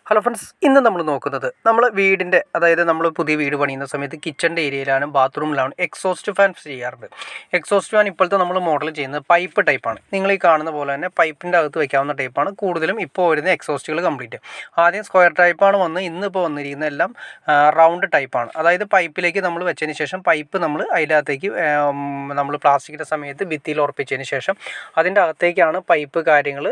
Hello friends, ഇന്ന് നമ്മൾ നോക്കുന്നത് നമ്മൾ വീടിൻ്റെ അതായത് നമ്മൾ പുതിയ വീട് പണിയുന്ന സമയത്ത് കിച്ചണിൻ്റെ ഏരിയയിലാണ് ബാത്റൂമിലാണ് എക്സോസ്റ്റ് ഫാൻ ചെയ്യാറുണ്ട്. എക്സോസ്റ്റ് ഫാൻ ഇപ്പോഴത്തെ നമ്മൾ മോഡൽ ചെയ്യുന്നത് പൈപ്പ് ടൈപ്പാണ്. നിങ്ങൾ ഈ കാണുന്ന പോലെ തന്നെ പൈപ്പിൻ്റെ അകത്ത് വെക്കാവുന്ന ടൈപ്പാണ് കൂടുതലും ഇപ്പോൾ വരുന്ന എക്സോസ്റ്റുകൾ കംപ്ലീറ്റ്. ആദ്യം സ്ക്വയർ ടൈപ്പാണ് ഇന്നിപ്പോൾ വന്നിരിക്കുന്ന എല്ലാം റൗണ്ട് ടൈപ്പാണ്. അതായത് പൈപ്പിലേക്ക് നമ്മൾ വെച്ചതിന് ശേഷം പൈപ്പ് നമ്മൾ അതിനകത്തേക്ക് നമ്മൾ പ്ലാസ്റ്റിക്കിൻ്റെ സമയത്ത് ഭിത്തിയിൽ ഉറപ്പിച്ചതിന് ശേഷം അതിൻ്റെ അകത്തേക്കാണ് പൈപ്പ് കാര്യങ്ങൾ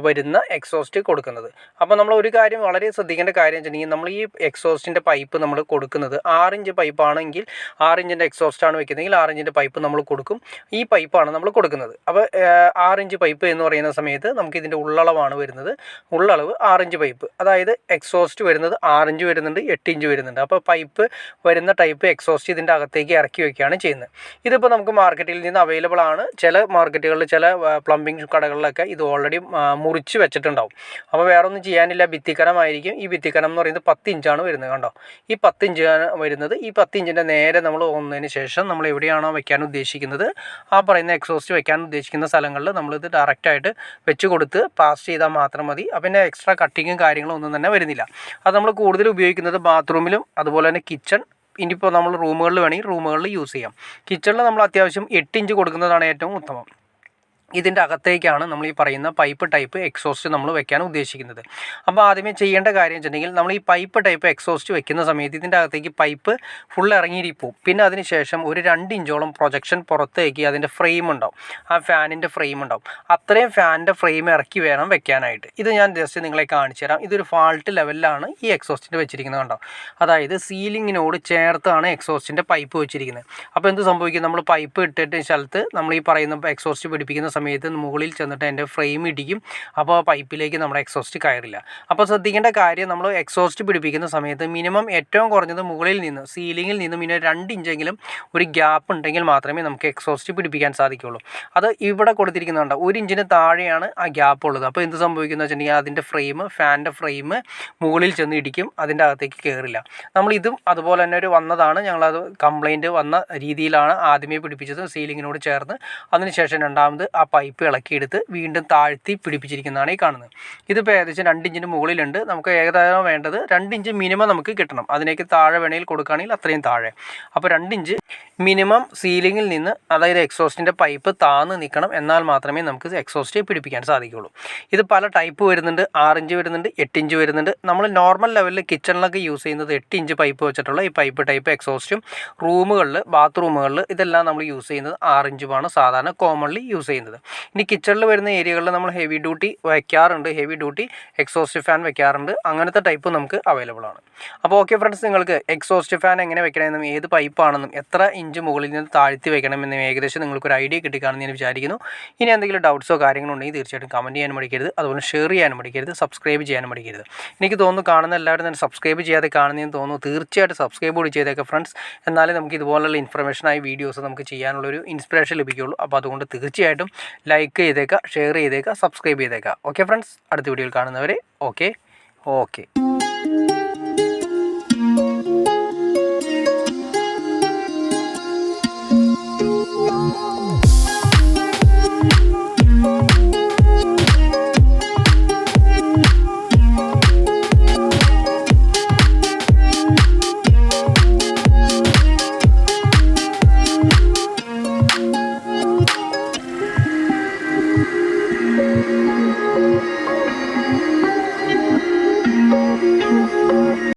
വരുന്ന എക്സോസ്റ്റ് കൊടുക്കുന്നത്. അപ്പോൾ നമ്മൾ ഒരു കാര്യം വളരെ ശ്രദ്ധിക്കേണ്ട കാര്യം വെച്ചിട്ടുണ്ടെങ്കിൽ നമ്മൾ ഈ എക്സോസ്റ്റിൻ്റെ പൈപ്പ് നമ്മൾ കൊടുക്കുന്നത് 6 ഇഞ്ച് പൈപ്പാണെങ്കിൽ 6 ഇഞ്ചിൻ്റെ എക്സോസ്റ്റാണ് വെക്കുന്നതെങ്കിൽ 6 ഇഞ്ചിൻ്റെ പൈപ്പ് നമ്മൾ കൊടുക്കും. ഈ പൈപ്പാണ് നമ്മൾ കൊടുക്കുന്നത്. അപ്പോൾ 6 ഇഞ്ച് പൈപ്പ് എന്ന് പറയുന്ന സമയത്ത് നമുക്ക് ഇതിൻ്റെ ഉള്ളളവാണ് വരുന്നത്. ഉള്ളളവ് 6 ഇഞ്ച് പൈപ്പ്, അതായത് എക്സോസ്റ്റ് വരുന്നത് 6 ഇഞ്ച് വരുന്നുണ്ട്, 8 ഇഞ്ച് വരുന്നുണ്ട്. അപ്പോൾ പൈപ്പ് വരുന്ന ടൈപ്പ് എക്സോസ്റ്റ് ഇതിൻ്റെ അകത്തേക്ക് ഇറക്കി വയ്ക്കുകയാണ് ചെയ്യുന്നത്. ഇതിപ്പോൾ നമുക്ക് മാർക്കറ്റിൽ നിന്ന് അവൈലബിൾ ആണ്. ചില മാർക്കറ്റുകളിൽ ചില പ്ലംബിംഗ് കടകളിലൊക്കെ ഇത് ഓൾറെഡി മുറിച്ച് വെച്ചിട്ടുണ്ടാവും. അപ്പോൾ വേറെ ഒന്നും ചെയ്യാനില്ല, ഭിത്തിക്കനമായിരിക്കും. ഈ ഭിത്തിക്കനം എന്ന് പറയുന്നത് 10 ഇഞ്ചാണ് വരുന്നത്. കണ്ടോ, ഈ 10 ഇഞ്ചാണ് വരുന്നത്. ഈ 10 ഇഞ്ചിൻ്റെ നേരെ നമ്മൾ വന്നതിന് ശേഷം നമ്മൾ എവിടെയാണോ വെക്കാൻ ഉദ്ദേശിക്കുന്നത് ആ പറയുന്ന എക്സോസ്റ്റ് വെക്കാൻ ഉദ്ദേശിക്കുന്ന സ്ഥലങ്ങളിൽ നമ്മളിത് ഡയറക്റ്റായിട്ട് വെച്ച് കൊടുത്ത് പാസ് ചെയ്താൽ മാത്രം മതി. പിന്നെ എക്സ്ട്രാ കട്ടിങ്ങും കാര്യങ്ങളും ഒന്നും തന്നെ വരുന്നില്ല. അത് നമ്മൾ കൂടുതൽ ഉപയോഗിക്കുന്നത് ബാത്റൂമിലും അതുപോലെ തന്നെ കിച്ചൺ, ഇനിയിപ്പോൾ നമ്മൾ റൂമുകളിൽ വേണമെങ്കിൽ റൂമുകളിൽ യൂസ് ചെയ്യാം. കിച്ചണിൽ നമ്മൾ അത്യാവശ്യം 8 ഇഞ്ച് കൊടുക്കുന്നതാണ് ഏറ്റവും ഉത്തമം. ഇതിൻ്റെ അകത്തേക്കാണ് നമ്മൾ ഈ പറയുന്ന പൈപ്പ് ടൈപ്പ് എക്സോസ്റ്റ് നമ്മൾ വെക്കാൻ ഉദ്ദേശിക്കുന്നത്. അപ്പോൾ ആദ്യമേ ചെയ്യേണ്ട കാര്യം വെച്ചിട്ടുണ്ടെങ്കിൽ നമ്മൾ ഈ പൈപ്പ് ടൈപ്പ് എക്സോസ്റ്റ് വെക്കുന്ന സമയത്ത് ഇതിൻ്റെ അകത്തേക്ക് പൈപ്പ് ഫുൾ ഇറങ്ങിയിരിക്കും. പിന്നെ അതിന് ശേഷം ഒരു 2 ഇഞ്ചോളം പ്രൊജക്ഷൻ പുറത്തേക്ക് അതിൻ്റെ ഫ്രെയിം ഉണ്ടാവും, ആ ഫാനിൻ്റെ ഫ്രെയിം ഉണ്ടാവും. അത്രയും ഫാനിൻ്റെ ഫ്രെയിം ഇറക്കി വേണം വെക്കാനായിട്ട്. ഇത് ഞാൻ ജസ്റ്റ് നിങ്ങളെ കാണിച്ചു തരാം. ഇതൊരു ഫാൾട്ട് ലെവലിലാണ് ഈ എക്സോസ്റ്റിൻ്റെ വെച്ചിരിക്കുന്നത്. കണ്ടോ, അതായത് സീലിങ്ങിനോട് ചേർത്താണ് എക്സോസ്റ്റിൻ്റെ പൈപ്പ് വെച്ചിരിക്കുന്നത്. അപ്പോൾ എന്ത് സംഭവിക്കും, നമ്മൾ പൈപ്പ് ഇട്ടിട്ട് സ്ഥലത്ത് നമ്മൾ ഈ പറയുന്ന എക്സോസ്റ്റ് പിടിപ്പിക്കുന്ന സമയത്ത് മുകളിൽ ചെന്നിട്ട് എൻ്റെ ഫ്രെയിം ഇടിക്കും. അപ്പോൾ പൈപ്പിലേക്ക് നമ്മുടെ എക്സോസ്റ്റ് കയറില്ല. അപ്പോൾ ശ്രദ്ധിക്കേണ്ട കാര്യം, നമ്മൾ എക്സോസ്റ്റ് പിടിപ്പിക്കുന്ന സമയത്ത് മിനിമം ഏറ്റവും കുറഞ്ഞത് മുകളിൽ നിന്ന് സീലിങ്ങിൽ നിന്ന് മിനിമം 2 ഇഞ്ചെങ്കിലും ഒരു ഗ്യാപ്പ് ഉണ്ടെങ്കിൽ മാത്രമേ നമുക്ക് എക്സോസ്റ്റ് പിടിപ്പിക്കാൻ സാധിക്കുകയുള്ളൂ. അത് ഇവിടെ കൊടുത്തിരിക്കുന്നുണ്ട്, 1 ഇഞ്ചിന് താഴെയാണ് ആ ഗ്യാപ്പ് ഉള്ളത്. അപ്പോൾ എന്ത് സംഭവിക്കുന്നത് വെച്ചിട്ടുണ്ടെങ്കിൽ അതിൻ്റെ ഫാനിൻ്റെ ഫ്രെയിം മുകളിൽ ചെന്ന് ഇടിക്കും, അതിൻ്റെ അകത്തേക്ക് കയറില്ല. നമ്മൾ ഇതും അതുപോലെ തന്നെ വന്നതാണ്, ഞങ്ങളത് കംപ്ലൈൻറ്റ് വന്ന രീതിയിലാണ് ആദ്യമേ പിടിപ്പിച്ചത് സീലിങ്ങിനോട് ചേർന്ന്. അതിനുശേഷം രണ്ടാമത് ആ പൈപ്പ് ഇളക്കിയെടുത്ത് വീണ്ടും താഴ്ത്തി പിടിപ്പിച്ചിരിക്കുന്നതാണ് ഈ കാണുന്നത്. ഇതിപ്പോൾ ഏകദേശം 2 ഇഞ്ചിന് മുകളിലുണ്ട്. നമുക്ക് ഏകദേശം വേണ്ടത് 2 ഇഞ്ച് മിനിമം നമുക്ക് കിട്ടണം. അതിനേക്ക് താഴെ വേണമെങ്കിൽ കൊടുക്കുകയാണെങ്കിൽ അത്രയും താഴെ. അപ്പോൾ 2 ഇഞ്ച് മിനിമം സീലിങ്ങിൽ നിന്ന്, അതായത് എക്സോസ്റ്റിൻ്റെ പൈപ്പ് താന്ന് നിൽക്കണം. എന്നാൽ മാത്രമേ നമുക്ക് എക്സോസ്റ്റ് പിടിപ്പിക്കാൻ സാധിക്കുകയുള്ളൂ. ഇത് പല ടൈപ്പ് വരുന്നുണ്ട്. 6 ഇഞ്ച് വരുന്നുണ്ട്, 8 ഇഞ്ച് വരുന്നുണ്ട്. നമ്മൾ നോർമൽ ലെവലിൽ കിച്ചണിലൊക്കെ യൂസ് ചെയ്യുന്നത് 8 ഇഞ്ച് പൈപ്പ് വെച്ചിട്ടുള്ള ഈ പൈപ്പ് ടൈപ്പ് എക്സോസ്റ്റും റൂമുകളിൽ ബാത്റൂമുകളിൽ ഇതെല്ലാം നമ്മൾ യൂസ് ചെയ്യുന്നത് 6 ഇഞ്ചുമാണ് സാധാരണ കോമൺലി യൂസ് ചെയ്യുന്നത്. ഇനി കിച്ചണിൽ വരുന്ന ഏരിയകളിൽ നമ്മൾ ഹെവി ഡ്യൂട്ടി വയ്ക്കാറുണ്ട്, ഹെവി ഡ്യൂട്ടി എക്സോസ്റ്റ് ഫാൻ വെക്കാറുണ്ട്. അങ്ങനത്തെ ടൈപ്പ് നമുക്ക് അവൈലബിൾ ആണ്. അപ്പോൾ ഓക്കെ ഫ്രണ്ട്സ്, നിങ്ങൾക്ക് എക്സോസ്റ്റ് ഫാൻ എങ്ങനെ വെക്കണമെന്നും ഏത് പൈപ്പാണെന്നും എത്ര ഇഞ്ച് മുകളിൽ നിന്ന് താഴ്ത്തി വെക്കണമെന്നും ഏകദേശം നിങ്ങൾക്കൊരു ഐഡിയ കിട്ടിക്കാണെന്ന് ഞാൻ വിചാരിക്കുന്നു. ഇനി എന്തെങ്കിലും ഡൗട്ട്സോ കാര്യങ്ങളോ ഉണ്ടെങ്കിൽ തീർച്ചയായിട്ടും കമൻറ്റ് ചെയ്യാനും മടിക്കരുത്. അതുപോലെ ഷെയർ ചെയ്യാനും മടിക്കരുത്, സബ്സ്ക്രൈബ് ചെയ്യാനും മടിക്കരുത്. എനിക്ക് തോന്നുന്നു കാണുന്ന എല്ലാവരും തന്നെ സബ്സ്ക്രൈബ് ചെയ്യാതെ കാണുന്നതെന്ന് തോന്നുന്നു. തീർച്ചയായിട്ടും സബ്സ്ക്രൈബ് കൂടി ചെയ്തേക്കാം ഫ്രണ്ട്സ്. എന്നാലേ നമുക്ക് ഇതുപോലുള്ള ഇൻഫർമേഷനായി വീഡിയോസ് നമുക്ക് ചെയ്യാനുള്ളൊരു ഇൻസ്പിറേഷൻ ലഭിക്കുകയുള്ളൂ. അപ്പോൾ അതുകൊണ്ട് തീർച്ചയായിട്ടും ലൈക്ക് ചെയ്തേക്കുക, ഷെയർ ചെയ്തേക്കുക, സബ്സ്ക്രൈബ് ചെയ്തേക്കുക. ഓക്കെ ഫ്രണ്ട്സ്, അടുത്ത വീഡിയോയിൽ കാണുന്നവരെ ഓക്കെ.